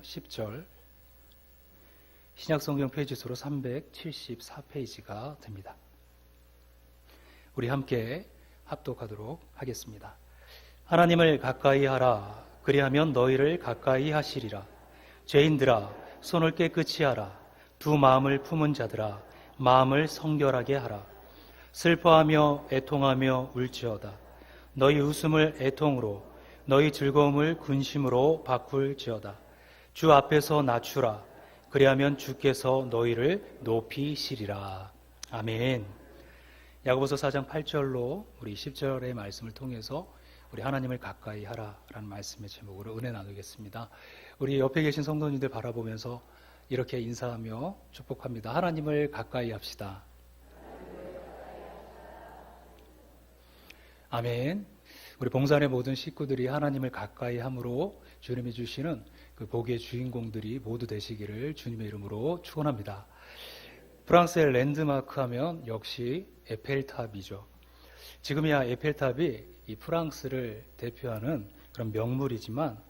10절, 신약성경 페이지 수로 374페이지가 됩니다. 우리 함께 합독하도록 하겠습니다. 하나님을 가까이 하라. 그리하면 너희를 가까이 하시리라. 죄인들아, 손을 깨끗이 하라. 두 마음을 품은 자들아, 마음을 성결하게 하라. 슬퍼하며 애통하며 울지어다. 너희 웃음을 애통으로, 너희 즐거움을 근심으로 바꿀지어다. 주 앞에서 낮추라. 그리하면 주께서 너희를 높이시리라. 아멘. 야고보서 4장 8절로 우리 10절의 말씀을 통해서 우리 하나님을 가까이 하라라는 말씀의 제목으로 은혜 나누겠습니다. 우리 옆에 계신 성도님들 바라보면서 이렇게 인사하며 축복합니다. 하나님을 가까이 합시다. 아멘. 우리 봉산의 모든 식구들이 하나님을 가까이 함으로 주님이 주시는 그 복의 주인공들이 모두 되시기를 주님의 이름으로 축원합니다. 프랑스의 랜드마크 하면 역시 에펠탑이죠. 지금이야 에펠탑이 이 프랑스를 대표하는 그런 명물이지만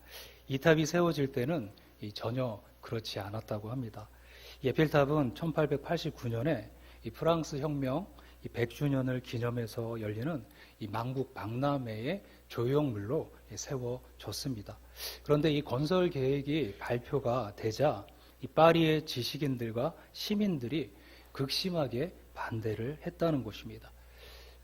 이 탑이 세워질 때는 전혀 그렇지 않았다고 합니다. 이 에펠탑은 1889년에 이 프랑스 혁명 100주년을 기념해서 열리는 이 만국 박람회의 조형물로 세워졌습니다. 그런데 이 건설 계획이 발표가 되자 이 파리의 지식인들과 시민들이 극심하게 반대를 했다는 것입니다.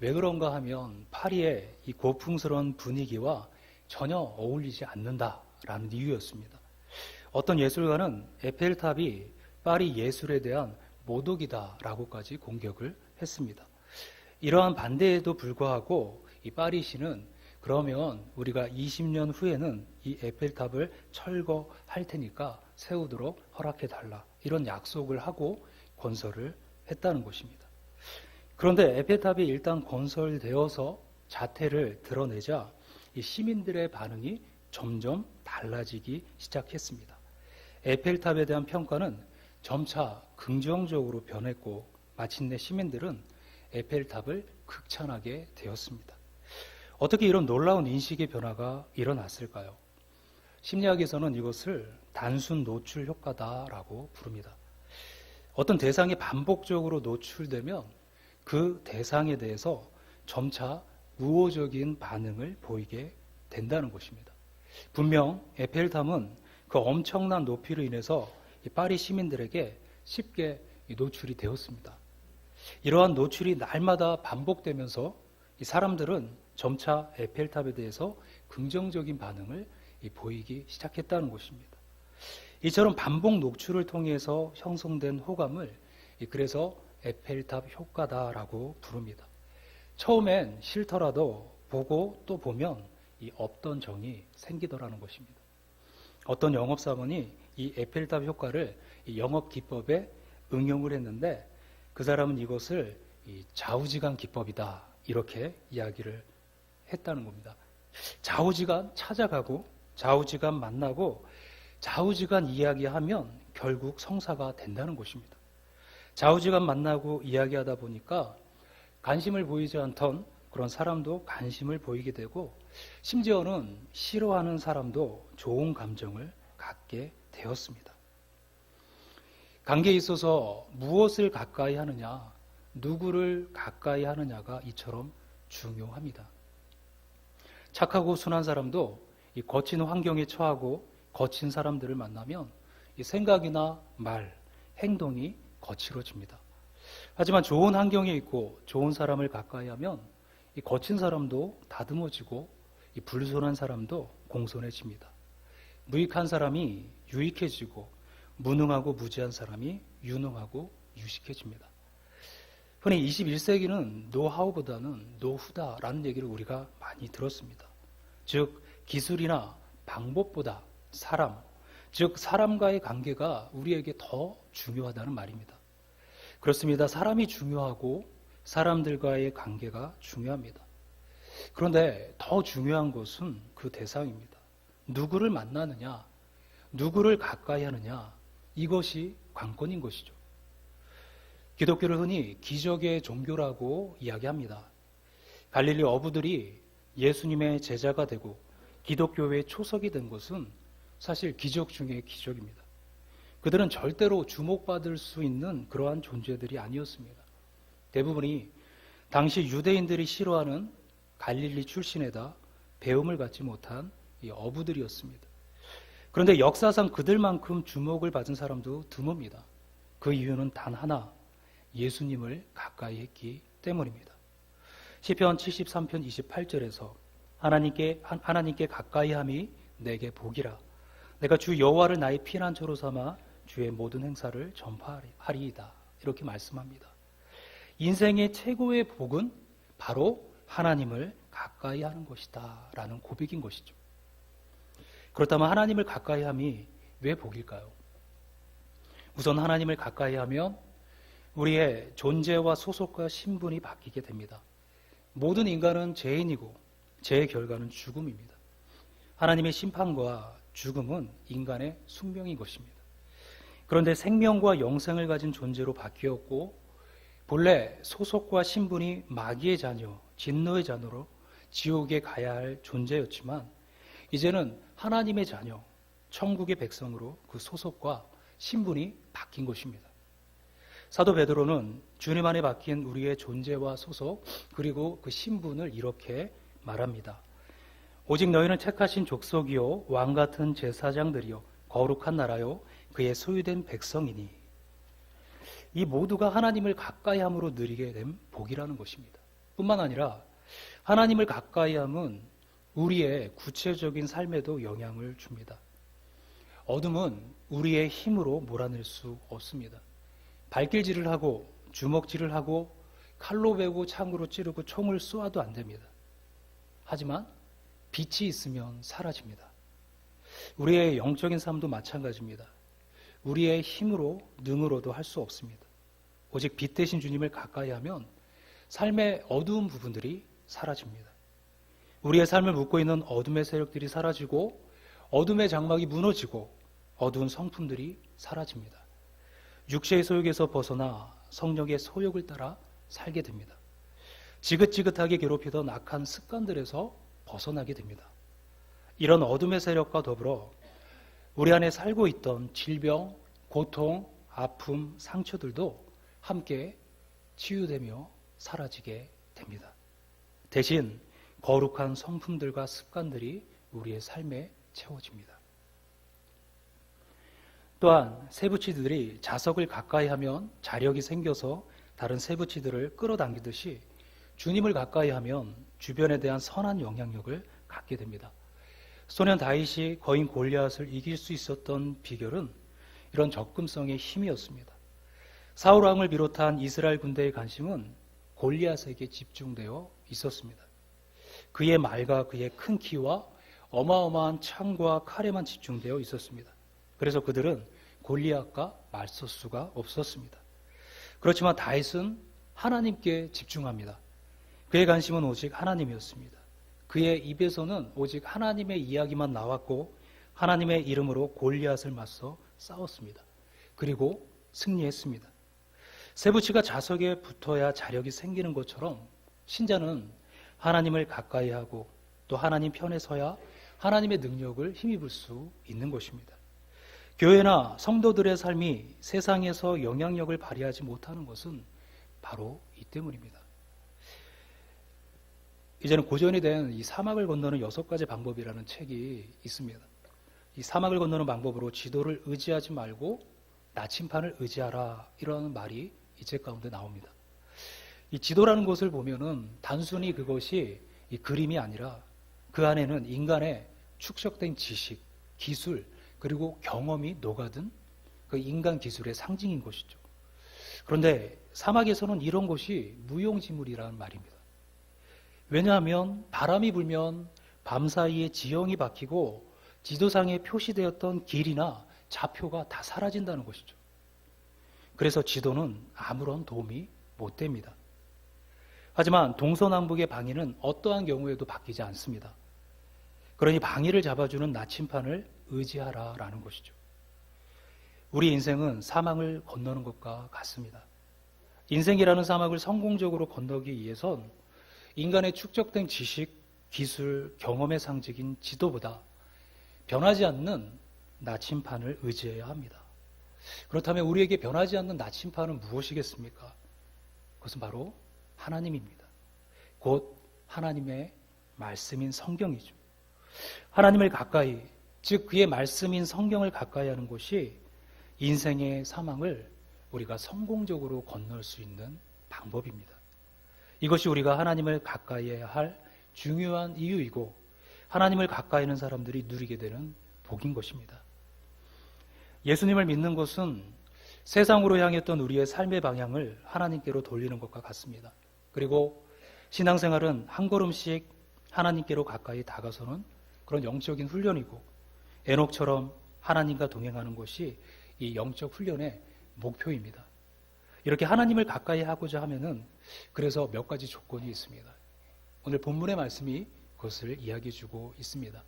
왜 그런가 하면 파리의 이 고풍스러운 분위기와 전혀 어울리지 않는다라는 이유였습니다. 어떤 예술가는 에펠탑이 파리 예술에 대한 모독이다라고까지 공격을 했습니다. 이러한 반대에도 불구하고 이 파리시는 그러면 우리가 20년 후에는 이 에펠탑을 철거할 테니까 세우도록 허락해달라, 이런 약속을 하고 건설을 했다는 것입니다. 그런데 에펠탑이 일단 건설되어서 자태를 드러내자 이 시민들의 반응이 점점 달라지기 시작했습니다. 에펠탑에 대한 평가는 점차 긍정적으로 변했고 마침내 시민들은 에펠탑을 극찬하게 되었습니다. 어떻게 이런 놀라운 인식의 변화가 일어났을까요? 심리학에서는 이것을 단순 노출 효과다라고 부릅니다. 어떤 대상이 반복적으로 노출되면 그 대상에 대해서 점차 우호적인 반응을 보이게 된다는 것입니다. 분명 에펠탑은 그 엄청난 높이로 인해서 파리 시민들에게 쉽게 노출이 되었습니다. 이러한 노출이 날마다 반복되면서 이 사람들은 점차 에펠탑에 대해서 긍정적인 반응을 보이기 시작했다는 것입니다. 이처럼 반복 노출을 통해서 형성된 호감을 그래서 에펠탑 효과다라고 부릅니다. 처음엔 싫더라도 보고 또 보면 이 없던 정이 생기더라는 것입니다. 어떤 영업사원이 이 에펠탑 효과를 이 영업 기법에 응용을 했는데 그 사람은 이것을 이 좌우지간 기법이다, 이렇게 이야기를 했다는 겁니다. 좌우지간 찾아가고 좌우지간 만나고 좌우지간 이야기하면 결국 성사가 된다는 것입니다. 좌우지간 만나고 이야기하다 보니까 관심을 보이지 않던 그런 사람도 관심을 보이게 되고 심지어는 싫어하는 사람도 좋은 감정을 갖게 되었습니다. 관계에 있어서 무엇을 가까이 하느냐, 누구를 가까이 하느냐가 이처럼 중요합니다. 착하고 순한 사람도 이 거친 환경에 처하고 거친 사람들을 만나면 이 생각이나 말, 행동이 거칠어집니다. 하지만 좋은 환경에 있고 좋은 사람을 가까이 하면 이 거친 사람도 다듬어지고 이 불손한 사람도 공손해집니다. 무익한 사람이 유익해지고 무능하고 무지한 사람이 유능하고 유식해집니다. 흔히 21세기는 노하우보다는 노후다라는 얘기를 우리가 많이 들었습니다. 즉 기술이나 방법보다 사람, 즉 사람과의 관계가 우리에게 더 중요하다는 말입니다. 그렇습니다. 사람이 중요하고 사람들과의 관계가 중요합니다. 그런데 더 중요한 것은 그 대상입니다. 누구를 만나느냐, 누구를 가까이 하느냐, 이것이 관건인 것이죠. 기독교를 흔히 기적의 종교라고 이야기합니다. 갈릴리 어부들이 예수님의 제자가 되고 기독교의 초석이 된 것은 사실 기적 중의 기적입니다. 그들은 절대로 주목받을 수 있는 그러한 존재들이 아니었습니다. 대부분이 당시 유대인들이 싫어하는 갈릴리 출신에다 배움을 갖지 못한 이 어부들이었습니다. 그런데 역사상 그들만큼 주목을 받은 사람도 드뭅니다. 그 이유는 단 하나, 예수님을 가까이 했기 때문입니다. 시편 73편 28절에서 하나님께 가까이 함이 내게 복이라. 내가 주 여호와를 나의 피난처로 삼아 주의 모든 행사를 전파하리이다. 이렇게 말씀합니다. 인생의 최고의 복은 바로 하나님을 가까이 하는 것이다 라는 고백인 것이죠. 그렇다면 하나님을 가까이 함이 왜 복일까요? 우선 하나님을 가까이 하면 우리의 존재와 소속과 신분이 바뀌게 됩니다. 모든 인간은 죄인이고 죄의 결과는 죽음입니다. 하나님의 심판과 죽음은 인간의 숙명인 것입니다. 그런데 생명과 영생을 가진 존재로 바뀌었고 본래 소속과 신분이 마귀의 자녀, 진노의 자녀로 지옥에 가야 할 존재였지만 이제는 하나님의 자녀, 천국의 백성으로 그 소속과 신분이 바뀐 것입니다. 사도 베드로는 주님 안에 바뀐 우리의 존재와 소속 그리고 그 신분을 이렇게 말합니다. 오직 너희는 택하신 족속이요 왕 같은 제사장들이요 거룩한 나라요 그의 소유된 백성이니 이 모두가 하나님을 가까이 함으로 누리게 된 복이라는 것입니다. 뿐만 아니라 하나님을 가까이 함은 우리의 구체적인 삶에도 영향을 줍니다. 어둠은 우리의 힘으로 몰아낼 수 없습니다. 발길질을 하고 주먹질을 하고 칼로 베고 창으로 찌르고 총을 쏘아도 안 됩니다. 하지만 빛이 있으면 사라집니다. 우리의 영적인 삶도 마찬가지입니다. 우리의 힘으로 능으로도 할 수 없습니다. 오직 빛 대신 주님을 가까이 하면 삶의 어두운 부분들이 사라집니다. 우리의 삶을 묶고 있는 어둠의 세력들이 사라지고 어둠의 장막이 무너지고 어두운 성품들이 사라집니다. 육체의 소욕에서 벗어나 성령의 소욕을 따라 살게 됩니다. 지긋지긋하게 괴롭히던 악한 습관들에서 벗어나게 됩니다. 이런 어둠의 세력과 더불어 우리 안에 살고 있던 질병, 고통, 아픔, 상처들도 함께 치유되며 사라지게 됩니다. 대신 거룩한 성품들과 습관들이 우리의 삶에 채워집니다. 또한 세부치들이 자석을 가까이 하면 자력이 생겨서 다른 세부치들을 끌어당기듯이 주님을 가까이 하면 주변에 대한 선한 영향력을 갖게 됩니다. 소년 다윗이 거인 골리앗을 이길 수 있었던 비결은 이런 접근성의 힘이었습니다. 사울 왕을 비롯한 이스라엘 군대의 관심은 골리앗에게 집중되어 있었습니다. 그의 말과 그의 큰 키와 어마어마한 창과 칼에만 집중되어 있었습니다. 그래서 그들은 골리앗과 맞설 수가 없었습니다. 그렇지만 다윗은 하나님께 집중합니다. 그의 관심은 오직 하나님이었습니다. 그의 입에서는 오직 하나님의 이야기만 나왔고 하나님의 이름으로 골리앗을 맞서 싸웠습니다. 그리고 승리했습니다. 세부치가 자석에 붙어야 자력이 생기는 것처럼 신자는 하나님을 가까이 하고 또 하나님 편에 서야 하나님의 능력을 힘입을 수 있는 것입니다. 교회나 성도들의 삶이 세상에서 영향력을 발휘하지 못하는 것은 바로 이 때문입니다. 이제는 고전이 된 이 사막을 건너는 6가지 방법이라는 책이 있습니다. 이 사막을 건너는 방법으로 지도를 의지하지 말고 나침판을 의지하라 이런 말이 이 책 가운데 나옵니다. 이 지도라는 것을 보면은 단순히 그것이 이 그림이 아니라 그 안에는 인간의 축적된 지식, 기술 그리고 경험이 녹아든 그 인간 기술의 상징인 것이죠. 그런데 사막에서는 이런 것이 무용지물이라는 말입니다. 왜냐하면 바람이 불면 밤사이에 지형이 바뀌고 지도상에 표시되었던 길이나 좌표가 다 사라진다는 것이죠. 그래서 지도는 아무런 도움이 못 됩니다. 하지만 동서남북의 방위는 어떠한 경우에도 바뀌지 않습니다. 그러니 방위를 잡아주는 나침판을 의지하라라는 것이죠. 우리 인생은 사막을 건너는 것과 같습니다. 인생이라는 사막을 성공적으로 건너기 위해선 인간의 축적된 지식, 기술, 경험의 상징인 지도보다 변하지 않는 나침판을 의지해야 합니다. 그렇다면 우리에게 변하지 않는 나침판은 무엇이겠습니까? 그것은 바로 하나님입니다. 곧 하나님의 말씀인 성경이죠. 하나님을 가까이, 즉 그의 말씀인 성경을 가까이 하는 것이 인생의 사망을 우리가 성공적으로 건널 수 있는 방법입니다. 이것이 우리가 하나님을 가까이 해야 할 중요한 이유이고 하나님을 가까이 하는 사람들이 누리게 되는 복인 것입니다. 예수님을 믿는 것은 세상으로 향했던 우리의 삶의 방향을 하나님께로 돌리는 것과 같습니다. 그리고 신앙생활은 한 걸음씩 하나님께로 가까이 다가서는 그런 영적인 훈련이고 에녹처럼 하나님과 동행하는 것이 이 영적 훈련의 목표입니다. 이렇게 하나님을 가까이 하고자 하면은 그래서 몇 가지 조건이 있습니다. 오늘 본문의 말씀이 그것을 이야기해 주고 있습니다.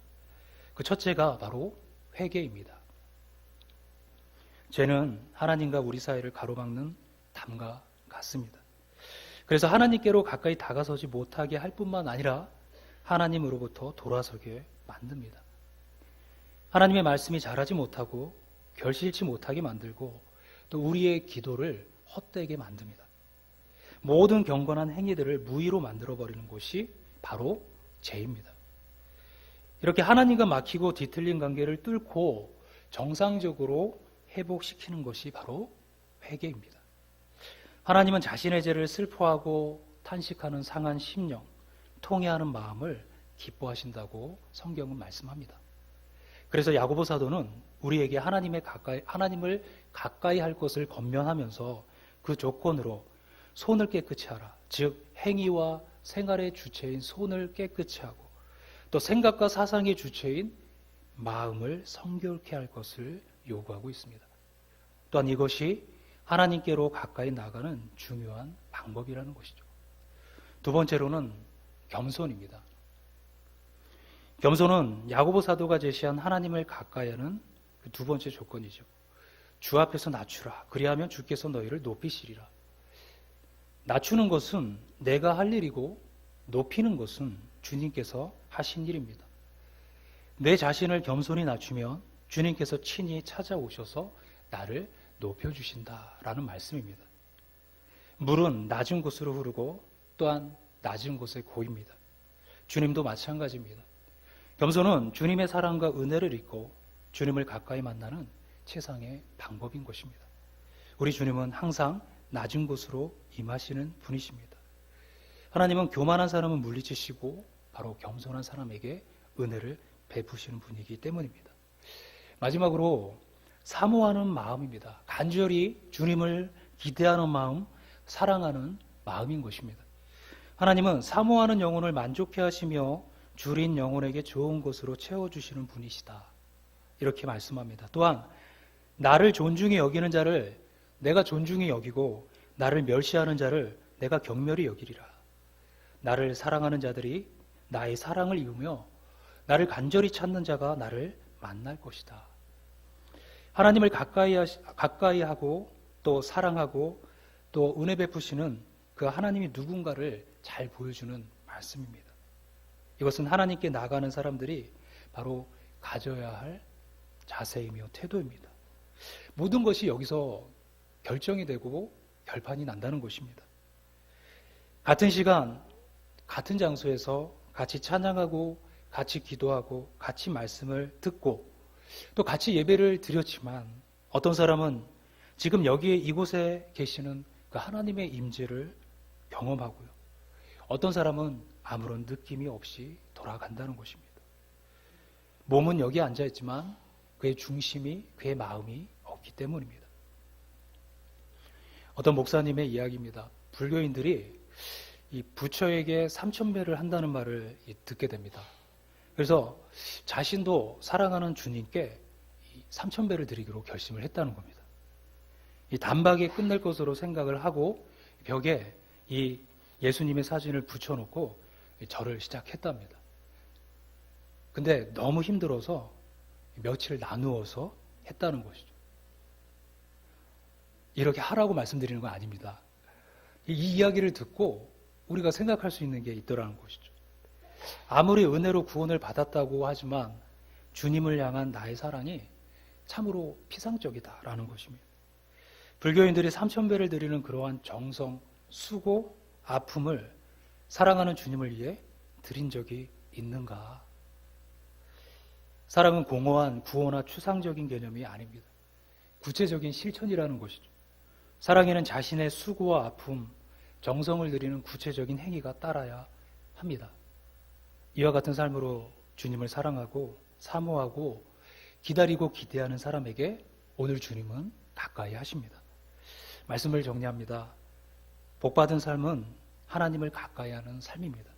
그 첫째가 바로 회개입니다. 죄는 하나님과 우리 사이를 가로막는 담과 같습니다. 그래서 하나님께로 가까이 다가서지 못하게 할 뿐만 아니라 하나님으로부터 돌아서게 만듭니다. 하나님의 말씀이 자라지 못하고 결실치 못하게 만들고 또 우리의 기도를 헛되게 만듭니다. 모든 경건한 행위들을 무의로 만들어버리는 것이 바로 죄입니다. 이렇게 하나님과 막히고 뒤틀린 관계를 뚫고 정상적으로 회복시키는 것이 바로 회개입니다. 하나님은 자신의 죄를 슬퍼하고 탄식하는 상한 심령, 통회하는 마음을 기뻐하신다고 성경은 말씀합니다. 그래서 야고보 사도는 우리에게 하나님을 가까이 할 것을 권면하면서 그 조건으로 손을 깨끗이 하라. 즉 행위와 생활의 주체인 손을 깨끗이 하고 또 생각과 사상의 주체인 마음을 성결케 할 것을 요구하고 있습니다. 또한 이것이 하나님께로 가까이 나가는 중요한 방법이라는 것이죠. 두 번째로는 겸손입니다. 겸손은 야고보 사도가 제시한 하나님을 가까이 하는 그 두 번째 조건이죠. 주 앞에서 낮추라. 그리하면 주께서 너희를 높이시리라. 낮추는 것은 내가 할 일이고 높이는 것은 주님께서 하신 일입니다. 내 자신을 겸손히 낮추면 주님께서 친히 찾아오셔서 나를 높여주신다라는 말씀입니다. 물은 낮은 곳으로 흐르고 또한 낮은 곳에 고입니다. 주님도 마찬가지입니다. 겸손은 주님의 사랑과 은혜를 잊고 주님을 가까이 만나는 최상의 방법인 것입니다. 우리 주님은 항상 낮은 곳으로 임하시는 분이십니다. 하나님은 교만한 사람은 물리치시고 바로 겸손한 사람에게 은혜를 베푸시는 분이기 때문입니다. 마지막으로 사모하는 마음입니다. 간절히 주님을 기대하는 마음, 사랑하는 마음인 것입니다. 하나님은 사모하는 영혼을 만족해 하시며 줄인 영혼에게 좋은 것으로 채워주시는 분이시다. 이렇게 말씀합니다. 또한 나를 존중히 여기는 자를 내가 존중히 여기고 나를 멸시하는 자를 내가 경멸히 여기리라. 나를 사랑하는 자들이 나의 사랑을 입으며 나를 간절히 찾는 자가 나를 만날 것이다. 하나님을 가까이 하고 또 사랑하고 또 은혜 베푸시는 그 하나님이 누군가를 잘 보여주는 말씀입니다. 이것은 하나님께 나가는 사람들이 바로 가져야 할 자세이며 태도입니다. 모든 것이 여기서 결정이 되고 결판이 난다는 것입니다. 같은 시간, 같은 장소에서 같이 찬양하고 같이 기도하고 같이 말씀을 듣고 또 같이 예배를 드렸지만 어떤 사람은 지금 여기에 이곳에 계시는 그 하나님의 임재를 경험하고요. 어떤 사람은 아무런 느낌이 없이 돌아간다는 것입니다. 몸은 여기에 앉아있지만 그의 중심이, 그의 마음이 없기 때문입니다. 어떤 목사님의 이야기입니다. 불교인들이 이 부처에게 3,000배를 한다는 말을 듣게 됩니다. 그래서 자신도 사랑하는 주님께 3,000배를 드리기로 결심을 했다는 겁니다. 이 단박에 끝낼 것으로 생각을 하고 벽에 이 예수님의 사진을 붙여놓고 절을 시작했답니다. 근데 너무 힘들어서 며칠 나누어서 했다는 것이죠. 이렇게 하라고 말씀드리는 건 아닙니다. 이 이야기를 듣고 우리가 생각할 수 있는 게 있더라는 것이죠. 아무리 은혜로 구원을 받았다고 하지만 주님을 향한 나의 사랑이 참으로 피상적이다라는 것입니다. 불교인들이 3000배를 드리는 그러한 정성, 수고, 아픔을 사랑하는 주님을 위해 드린 적이 있는가? 사랑은 공허한 구호나 추상적인 개념이 아닙니다. 구체적인 실천이라는 것이죠. 사랑에는 자신의 수고와 아픔, 정성을 드리는 구체적인 행위가 따라야 합니다. 이와 같은 삶으로 주님을 사랑하고 사모하고 기다리고 기대하는 사람에게 오늘 주님은 가까이 하십니다. 말씀을 정리합니다. 복받은 삶은 하나님을 가까이 하는 삶입니다.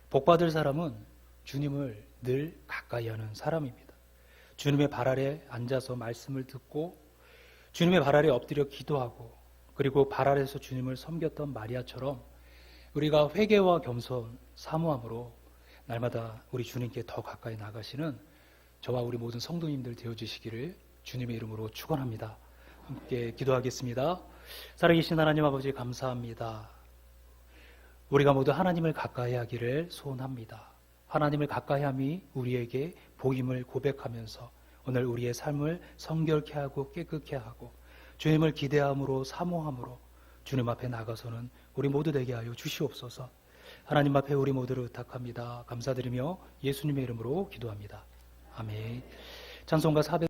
복받을 사람은 주님을 늘 가까이 하는 사람입니다. 주님의 발 아래 앉아서 말씀을 듣고 주님의 발 아래 엎드려 기도하고 그리고 발 아래에서 주님을 섬겼던 마리아처럼 우리가 회개와 겸손, 사모함으로 날마다 우리 주님께 더 가까이 나가시는 저와 우리 모든 성도님들 되어주시기를 주님의 이름으로 축원합니다. 함께 기도하겠습니다. 살아계신 하나님 아버지 감사합니다. 우리가 모두 하나님을 가까이 하기를 소원합니다. 하나님을 가까이 함이 우리에게 복임을 고백하면서 오늘 우리의 삶을 성결케 하고 깨끗게 하고 주님을 기대함으로 사모함으로 주님 앞에 나가서는 우리 모두 되게 하여 주시옵소서. 하나님 앞에 우리 모두를 의탁합니다. 감사드리며 예수님의 이름으로 기도합니다. 아멘. 찬송가 400